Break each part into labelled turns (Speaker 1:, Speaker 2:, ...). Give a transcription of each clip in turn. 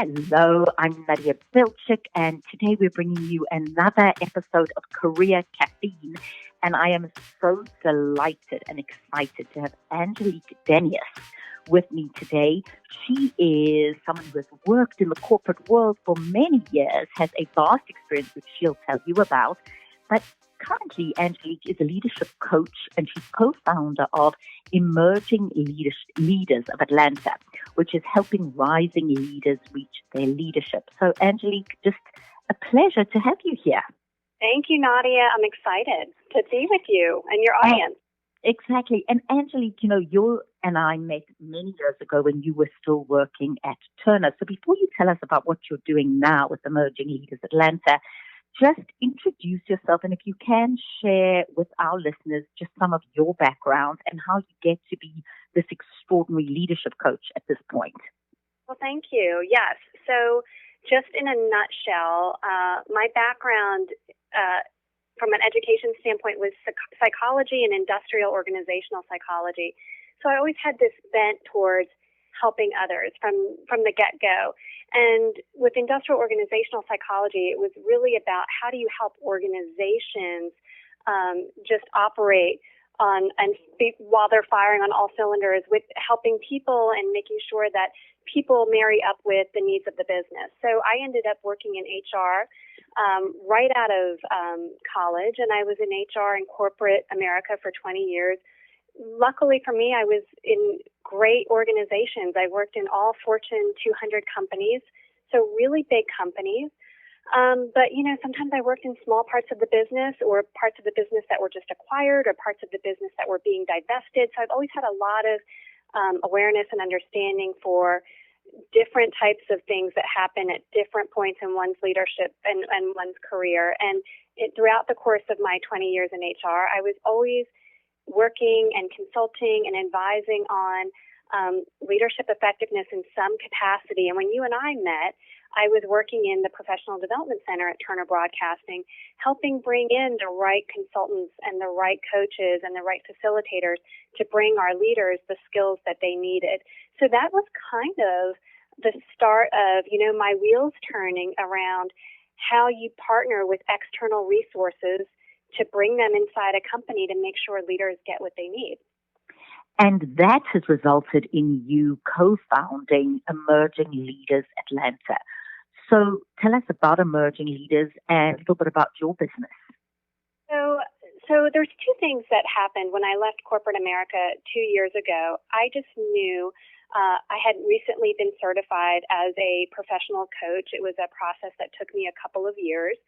Speaker 1: Hello, I'm Nadia Bilchik, and today we're bringing you another episode of Career Caffeine. And I am so delighted and excited to have Angelique Denius with me today. She is someone who has worked in the corporate world for many years, has a vast experience, which she'll tell you about. But currently, Angelique is a leadership coach, and she's co-founder of Emerging Leaders of Atlanta, which is helping rising leaders reach their leadership. So, Angelique, just a pleasure to have you here.
Speaker 2: Thank you, Nadia. I'm excited to be with you and your audience.
Speaker 1: Exactly. And Angelique, you and I met many years ago when you were still working at Turner. So before you tell us about what you're doing now with Emerging Leaders Atlanta, just introduce yourself, and if you can, share with our listeners just some of your background and how you get to be this extraordinary leadership coach at this point.
Speaker 2: Well, thank you. Yes. So just in a nutshell, my background from an education standpoint was psychology and industrial organizational psychology. So I always had this bent towards helping others from the get-go. And with industrial organizational psychology, it was really about how do you help organizations just operate while they're firing on all cylinders, with helping people and making sure that people marry up with the needs of the business. So I ended up working in HR right out of college, and I was in HR in corporate America for 20 years. Luckily for me, I was in great organizations. I worked in all Fortune 200 companies, so really big companies. But, sometimes I worked in small parts of the business or parts of the business that were just acquired or parts of the business that were being divested. So I've always had a lot of awareness and understanding for different types of things that happen at different points in one's leadership and one's career. And throughout the course of my 20 years in HR, I was always working and consulting and advising on leadership effectiveness in some capacity. And when you and I met, I was working in the Professional Development Center at Turner Broadcasting, helping bring in the right consultants and the right coaches and the right facilitators to bring our leaders the skills that they needed. So that was kind of the start of, my wheels turning around how you partner with external resources to bring them inside a company to make sure leaders get what they need.
Speaker 1: And that has resulted in you co-founding Emerging Leaders Atlanta. So tell us about Emerging Leaders and a little bit about your business.
Speaker 2: So there's two things that happened when I left corporate America 2 years ago. I just knew I had recently been certified as a professional coach. It was a process that took me a couple of years.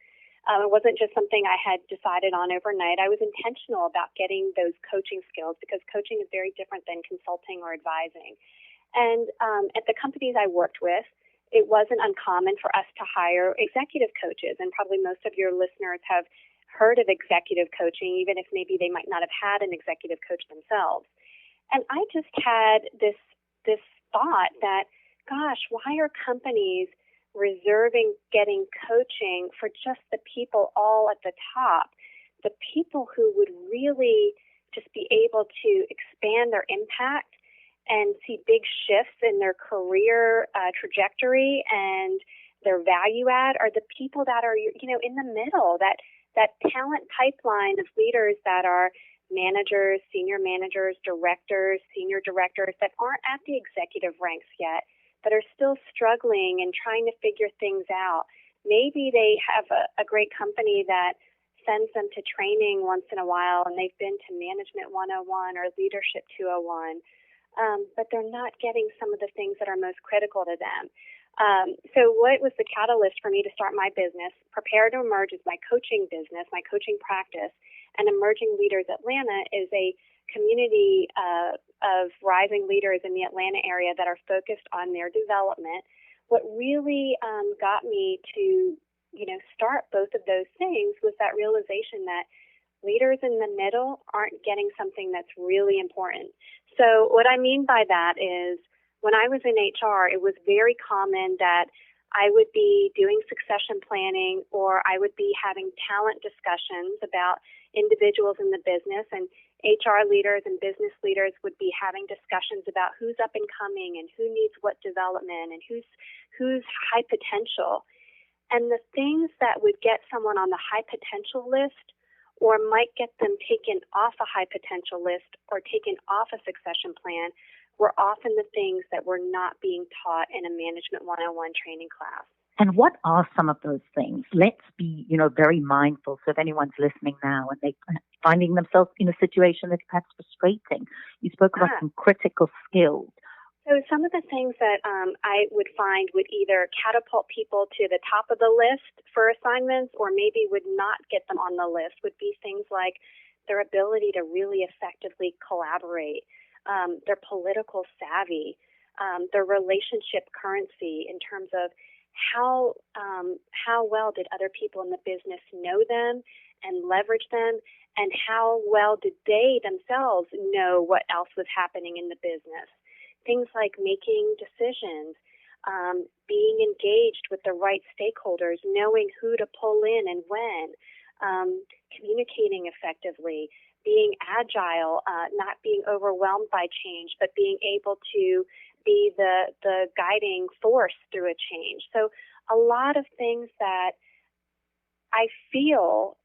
Speaker 2: It wasn't just something I had decided on overnight. I was intentional about getting those coaching skills because coaching is very different than consulting or advising. And at the companies I worked with, it wasn't uncommon for us to hire executive coaches. And probably most of your listeners have heard of executive coaching, even if maybe they might not have had an executive coach themselves. And I just had this thought that, gosh, why are companies reserving getting coaching for just the people all at the top, the people who would really just be able to expand their impact and see big shifts in their career trajectory and their value add are the people that are, in the middle, that talent pipeline of leaders that are managers, senior managers, directors, senior directors that aren't at the executive ranks yet, that are still struggling and trying to figure things out. Maybe they have a great company that sends them to training once in a while and they've been to Management 101 or Leadership 201, but they're not getting some of the things that are most critical to them. So what was the catalyst for me to start my business? Prepare to Emerge is my coaching business, my coaching practice, and Emerging Leaders Atlanta is a community of rising leaders in the Atlanta area that are focused on their development. What really got me to, start both of those things was that realization that leaders in the middle aren't getting something that's really important. So what I mean by that is when I was in HR, it was very common that I would be doing succession planning or I would be having talent discussions about individuals in the business, and HR leaders and business leaders would be having discussions about who's up and coming and who needs what development and who's high potential. And the things that would get someone on the high potential list or might get them taken off a high potential list or taken off a succession plan were often the things that were not being taught in a Management 101 training class.
Speaker 1: And what are some of those things? Let's be, very mindful. So if anyone's listening now and they're finding themselves in a situation that's perhaps frustrating, you spoke about some critical skills.
Speaker 2: So some of the things that I would find would either catapult people to the top of the list for assignments or maybe would not get them on the list would be things like their ability to really effectively collaborate, their political savvy, their relationship currency in terms of how well did other people in the business know them and leverage them, and how well did they themselves know what else was happening in the business. Things like making decisions, being engaged with the right stakeholders, knowing who to pull in and when, communicating effectively, being agile, not being overwhelmed by change, but being able to be the guiding force through a change. So a lot of things that I feel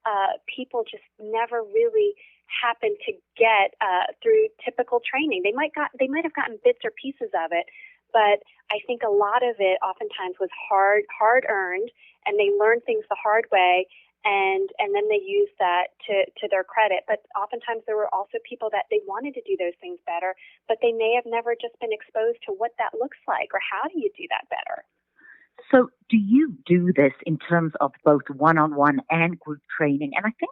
Speaker 2: people just never really happen to get through typical training. They might have gotten bits or pieces of it, but I think a lot of it oftentimes was hard earned, and they learned things the hard way. And then they use that to their credit. But oftentimes there were also people that they wanted to do those things better, but they may have never just been exposed to what that looks like or how do you do that better.
Speaker 1: So do you do this in terms of both one-on-one and group training? And I think,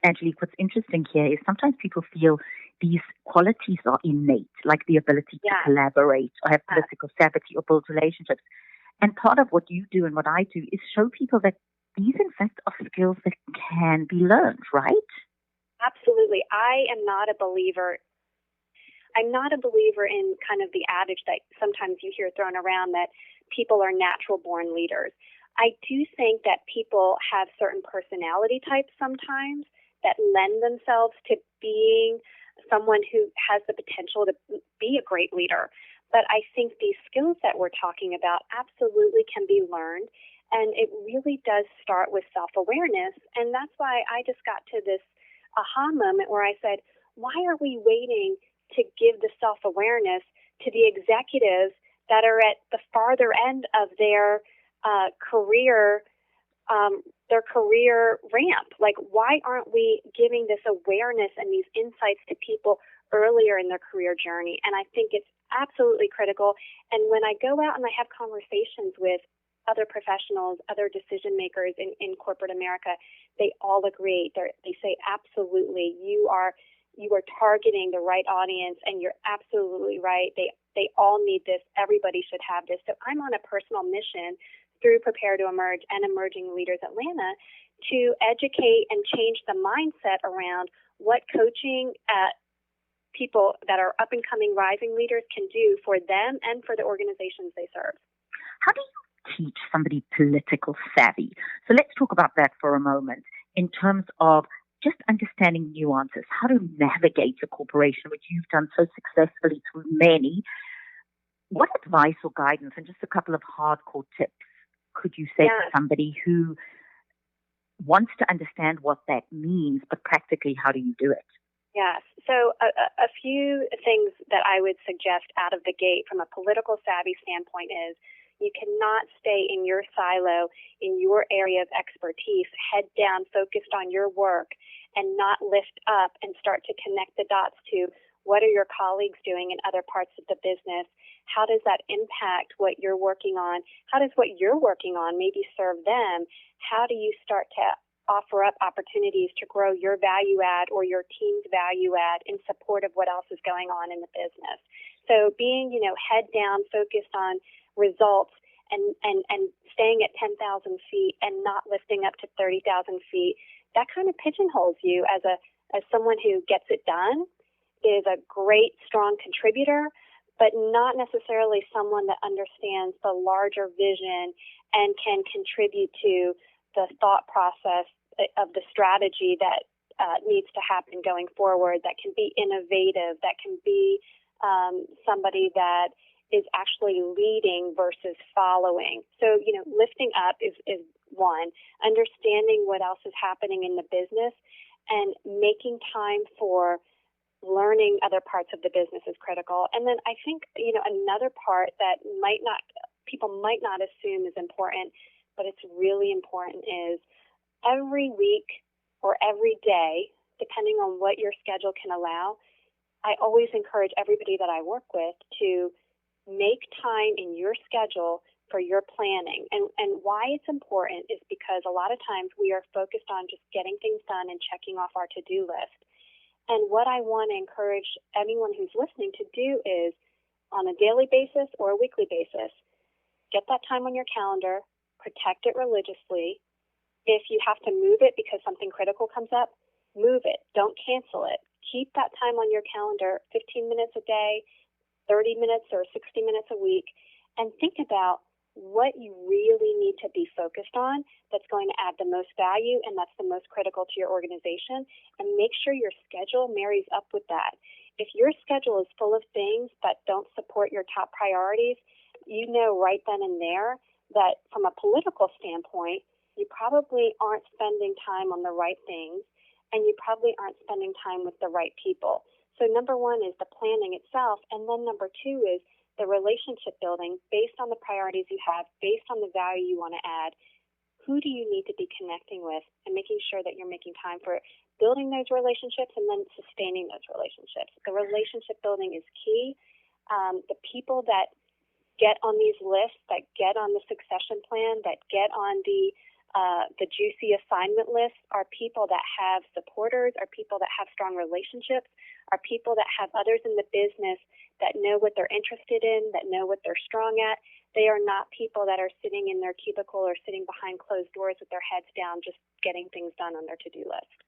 Speaker 1: Angelique, what's interesting here is sometimes people feel these qualities are innate, like the ability to collaborate or have political savvy or build relationships. And part of what you do and what I do is show people that these, in fact, are skills that can be learned, right?
Speaker 2: Absolutely. I'm not a believer in kind of the adage that sometimes you hear thrown around that people are natural-born leaders. I do think that people have certain personality types sometimes that lend themselves to being someone who has the potential to be a great leader. But I think these skills that we're talking about absolutely can be learned. And it really does start with self-awareness. And that's why I just got to this aha moment where I said, why are we waiting to give the self-awareness to the executives that are at the farther end of their career ramp? Like, why aren't we giving this awareness and these insights to people earlier in their career journey? And I think it's absolutely critical. And when I go out and I have conversations with other professionals, other decision makers in corporate America, they all agree. They say, absolutely, you are targeting the right audience, and you're absolutely right. They all need this. Everybody should have this. So I'm on a personal mission through Prepare to Emerge and Emerging Leaders Atlanta to educate and change the mindset around what coaching people that are up-and-coming rising leaders can do for them and for the organizations they serve.
Speaker 1: How do you teach somebody political savvy? So let's talk about that for a moment in terms of just understanding nuances, how to navigate a corporation, which you've done so successfully through many. What advice or guidance and just a couple of hardcore tips could you say to somebody who wants to understand what that means, but practically how do you do it?
Speaker 2: Yes. So a few things that I would suggest out of the gate from a political savvy standpoint is you cannot stay in your silo, in your area of expertise, head down, focused on your work, and not lift up and start to connect the dots to what are your colleagues doing in other parts of the business? How does that impact what you're working on? How does what you're working on maybe serve them? How do you start to offer up opportunities to grow your value add or your team's value add in support of what else is going on in the business? So being, head down, focused on results and staying at 10,000 feet and not lifting up to 30,000 feet, that kind of pigeonholes you as someone who gets it done, is a great, strong contributor, but not necessarily someone that understands the larger vision and can contribute to the thought process of the strategy that needs to happen going forward, that can be innovative, that can be somebody that is actually leading versus following. So, lifting up is one. Understanding what else is happening in the business and making time for learning other parts of the business is critical. And then I think, another part that people might not assume is important, but it's really important, is every week or every day, depending on what your schedule can allow, I always encourage everybody that I work with to make time in your schedule for your planning. And why it's important is because a lot of times we are focused on just getting things done and checking off our to-do list. And what I want to encourage anyone who's listening to do is, on a daily basis or a weekly basis, get that time on your calendar, protect it religiously. If you have to move it because something critical comes up, move it. Don't cancel it. Keep that time on your calendar, 15 minutes a day, 30 minutes or 60 minutes a week, and think about what you really need to be focused on that's going to add the most value and that's the most critical to your organization, and make sure your schedule marries up with that. If your schedule is full of things that don't support your top priorities, you know right then and there that from a political standpoint, you probably aren't spending time on the right things, and you probably aren't spending time with the right people. So number one is the planning itself, and then number two is the relationship building based on the priorities you have, based on the value you want to add. Who do you need to be connecting with, and making sure that you're making time for building those relationships and then sustaining those relationships. The relationship building is key. The people that get on these lists, that get on the succession plan, that get on the juicy assignment list are people that have supporters, are people that have strong relationships, are people that have others in the business that know what they're interested in, that know what they're strong at. They are not people that are sitting in their cubicle or sitting behind closed doors with their heads down just getting things done on their to-do list.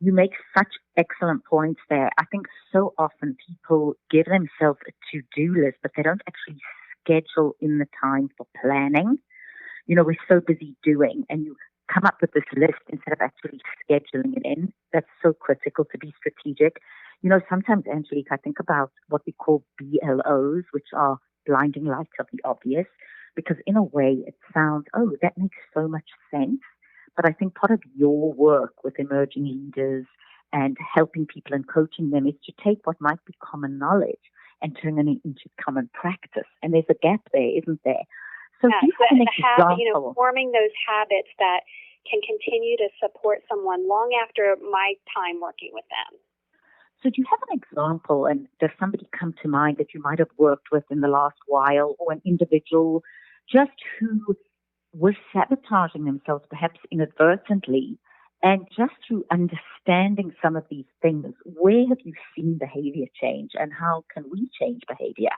Speaker 1: You make such excellent points there. I think so often people give themselves a to-do list, but they don't actually schedule in the time for planning. We're so busy doing, and you come up with this list instead of actually scheduling it in. That's so critical to be strategic. Sometimes, Angelique, I think about what we call BLOs, which are blinding lights of the obvious, because in a way it sounds, that makes so much sense. But I think part of your work with emerging leaders and helping people and coaching them is to take what might be common knowledge and turn it into common practice. And there's a gap there, isn't there? So do you have an example?
Speaker 2: Forming those habits that can continue to support someone long after my time working with them.
Speaker 1: So do you have an example, and does somebody come to mind that you might have worked with in the last while, or an individual just who was sabotaging themselves perhaps inadvertently, and just through understanding some of these things, where have you seen behavior change, and how can we change behavior?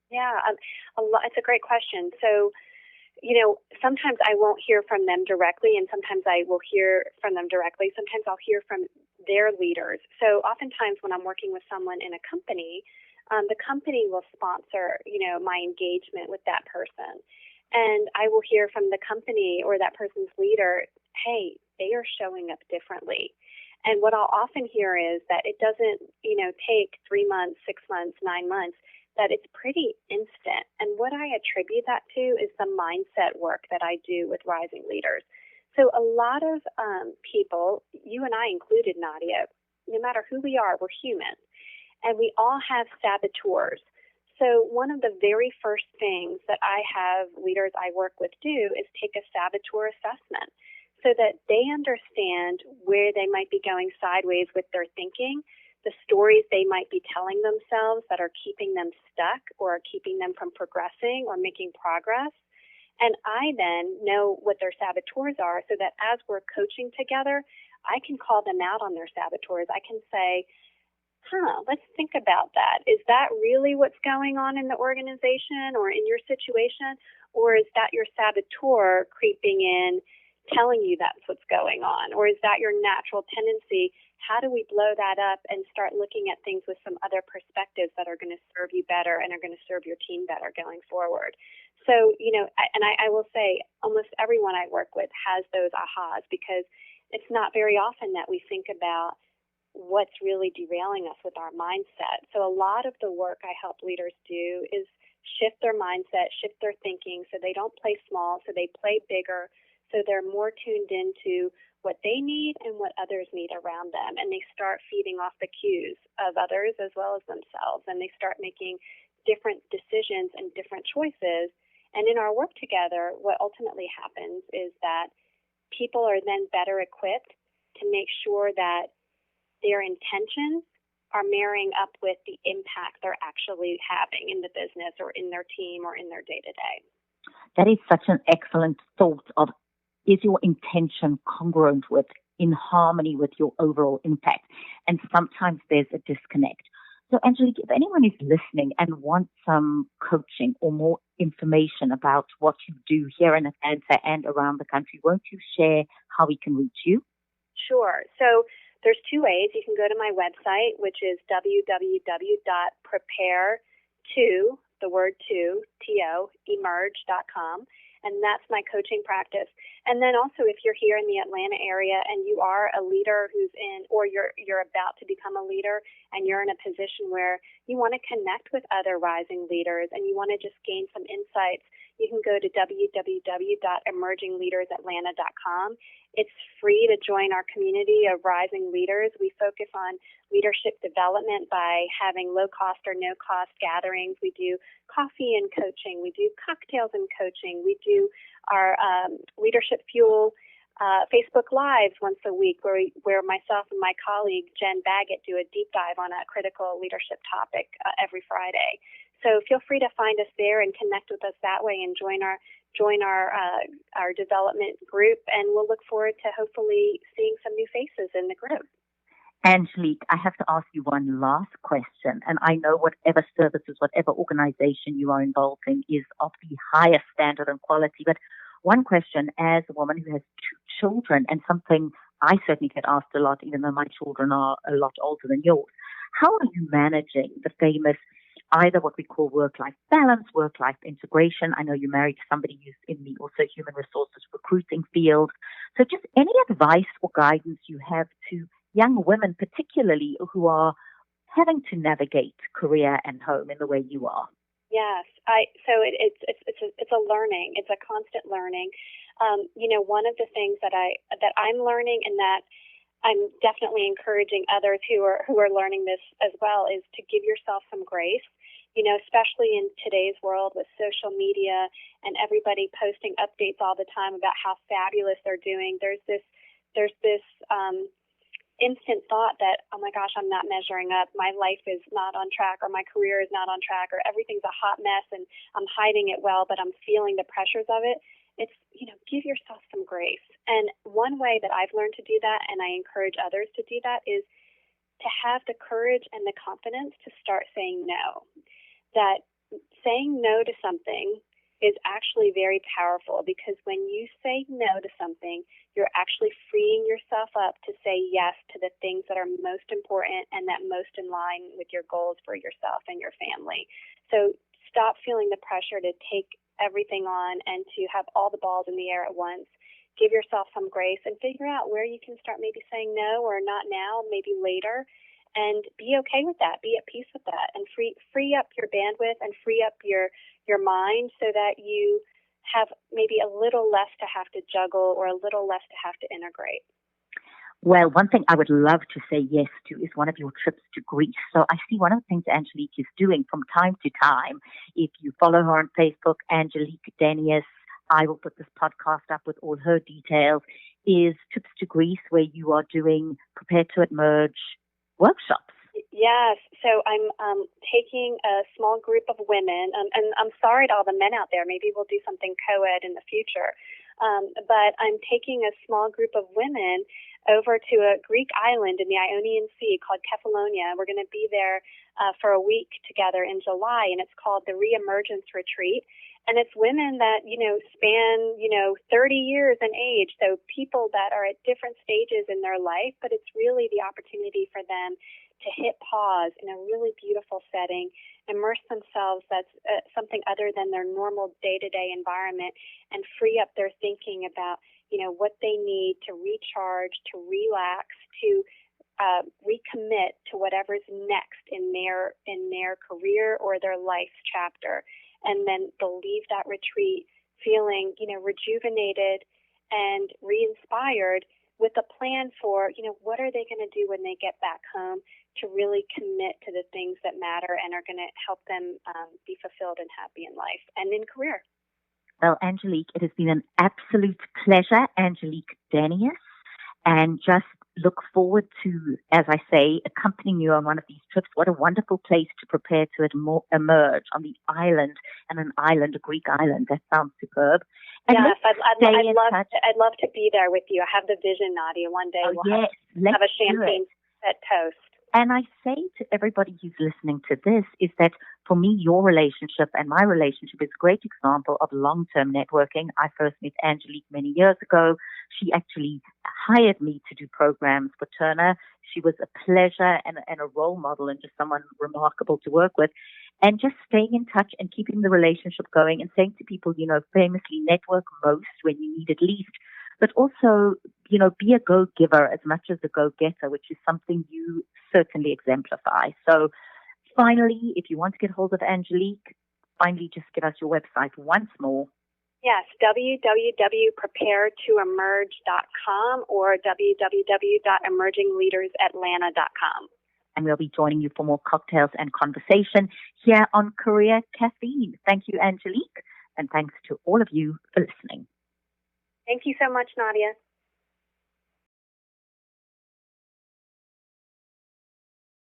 Speaker 2: Yeah, it's a great question. So, sometimes I won't hear from them directly, and sometimes I will hear from them directly. Sometimes I'll hear from their leaders. So oftentimes when I'm working with someone in a company, the company will sponsor, my engagement with that person. And I will hear from the company or that person's leader, hey, they are showing up differently. And what I'll often hear is that it doesn't, take 3 months, 6 months, 9 months, that it's pretty instant. And what I attribute that to is the mindset work that I do with rising leaders. So a lot of people, you and I included, Nadia, no matter who we are, we're human. And we all have saboteurs. So one of the very first things that I have leaders I work with do is take a saboteur assessment so that they understand where they might be going sideways with their thinking, the stories they might be telling themselves that are keeping them stuck or are keeping them from progressing or making progress. And I then know what their saboteurs are so that as we're coaching together, I can call them out on their saboteurs. I can say, let's think about that. Is that really what's going on in the organization or in your situation? Or is that your saboteur creeping in, telling you that's what's going on? Or is that your natural tendency? How do we blow that up and start looking at things with some other perspectives that are going to serve you better and are going to serve your team better going forward? So, I will say almost everyone I work with has those ahas because it's not very often that we think about what's really derailing us with our mindset. So a lot of the work I help leaders do is shift their mindset, shift their thinking, so they don't play small, so they play bigger, so they're more tuned into what they need and what others need around them, and they start feeding off the cues of others as well as themselves, and they start making different decisions and different choices. And in our work together, what ultimately happens is that people are then better equipped to make sure that their intentions are marrying up with the impact they're actually having in the business or in their team or in their day-to-day.
Speaker 1: That is such an excellent thought of, is your intention congruent with, in harmony with your overall impact? And sometimes there's a disconnect. So, Angelique, if anyone is listening and wants some coaching or more information about what you do here in Atlanta and around the country, won't you share how we can reach you?
Speaker 2: Sure. So there's two ways. You can go to my website, which is www.prepare2, the word to, T-O, emerge.com. And that's my coaching practice. And then also, if you're here in the Atlanta area and you are a leader who's in, or you're about to become a leader and you're in a position where you want to connect with other rising leaders and you want to just gain some insights, you can go to www.emergingleadersatlanta.com. It's free to join our community of rising leaders. We focus on leadership development by having low-cost or no-cost gatherings. We do coffee and coaching. We do cocktails and coaching. We do our Leadership Fuel Facebook Lives once a week where myself and my colleague Jen Baggett do a deep dive on a critical leadership topic every Friday. So feel free to find us there and connect with us that way and join our development group, and we'll look forward to hopefully seeing some new faces in the group.
Speaker 1: Angelique, I have to ask you one last question, and I know whatever services, whatever organization you are involved in is of the highest standard and quality, but one question as a woman who has two children, and something I certainly get asked a lot, even though my children are a lot older than yours, how are you managing the famous either what we call work-life balance, work-life integration? I know you're married to somebody who's in the also human resources recruiting field. So just any advice or guidance you have to young women, particularly who are having to navigate career and home in the way you are?
Speaker 2: Yes, so it's a learning. It's a constant learning. One of the things that I'm learning and that I'm definitely encouraging others who are learning this as well is to give yourself some grace. Especially in today's world with social media and everybody posting updates all the time about how fabulous they're doing. There's this instant thought that, oh my gosh, I'm not measuring up. My life is not on track, or my career is not on track, or everything's a hot mess and I'm hiding it well, but I'm feeling the pressures of it. It's, give yourself some grace. And one way that I've learned to do that, and I encourage others to do that, is to have the courage and the confidence to start saying no. That saying no to something is actually very powerful, because when you say no to something, you're actually freeing yourself up to say yes to the things that are most important and that most in line with your goals for yourself and your family. So stop feeling the pressure to take everything on and to have all the balls in the air at once. Give yourself some grace and figure out where you can start maybe saying no, or not now, maybe later. And be okay with that. Be at peace with that, and free up your bandwidth and free up your mind so that you have maybe a little less to have to juggle or a little less to have to integrate.
Speaker 1: Well, one thing I would love to say yes to is one of your trips to Greece. So I see one of the things Angelique is doing from time to time. If you follow her on Facebook, Angelique Denius, I will put this podcast up with all her details, is trips to Greece where you are doing Prepare to Emerge workshops.
Speaker 2: Yes. So I'm taking a small group of women, and I'm sorry to all the men out there. Maybe we'll do something co-ed in the future. But I'm taking a small group of women over to a Greek island in the Ionian Sea called Kefalonia. We're going to be there for a week together in July, and it's called the Reemergence Retreat. And it's women that, span, 30 years in age. So people that are at different stages in their life, but it's really the opportunity for them to hit pause in a really beautiful setting immerse themselves as something other than their normal day-to-day environment, and free up their thinking about, what they need to recharge, to relax, to recommit to whatever's next in their career or their life chapter. And then they'll leave that retreat feeling, rejuvenated and re-inspired, with a plan for, what are they going to do when they get back home to really commit to the things that matter and are going to help them be fulfilled and happy in life and in career.
Speaker 1: Well, Angelique, it has been an absolute pleasure, Angelique Denius, and just look forward to, as I say, accompanying you on one of these trips. What a wonderful place to prepare to emerge on the island, and a Greek island. That sounds superb. And
Speaker 2: yes, I'd love to be there with you. I have the vision, Nadia. One day we'll have a champagne set toast.
Speaker 1: And I say to everybody who's listening to this is that for me, your relationship and my relationship is a great example of long-term networking. I first met Angelique many years ago. She actually hired me to do programs for Turner. She was a pleasure and a role model and just someone remarkable to work with. And just staying in touch and keeping the relationship going and saying to people, famously network most when you need it least, but also, be a go-giver as much as a go-getter, which is something you certainly exemplify. So finally, if you want to get hold of Angelique, finally just give us your website once more.
Speaker 2: Yes, www.preparetoemerge.com or www.emergingleadersatlanta.com.
Speaker 1: And we'll be joining you for more cocktails and conversation here on Career Caffeine. Thank you, Angelique, and thanks to all of you for listening.
Speaker 2: Thank you so much, Nadia.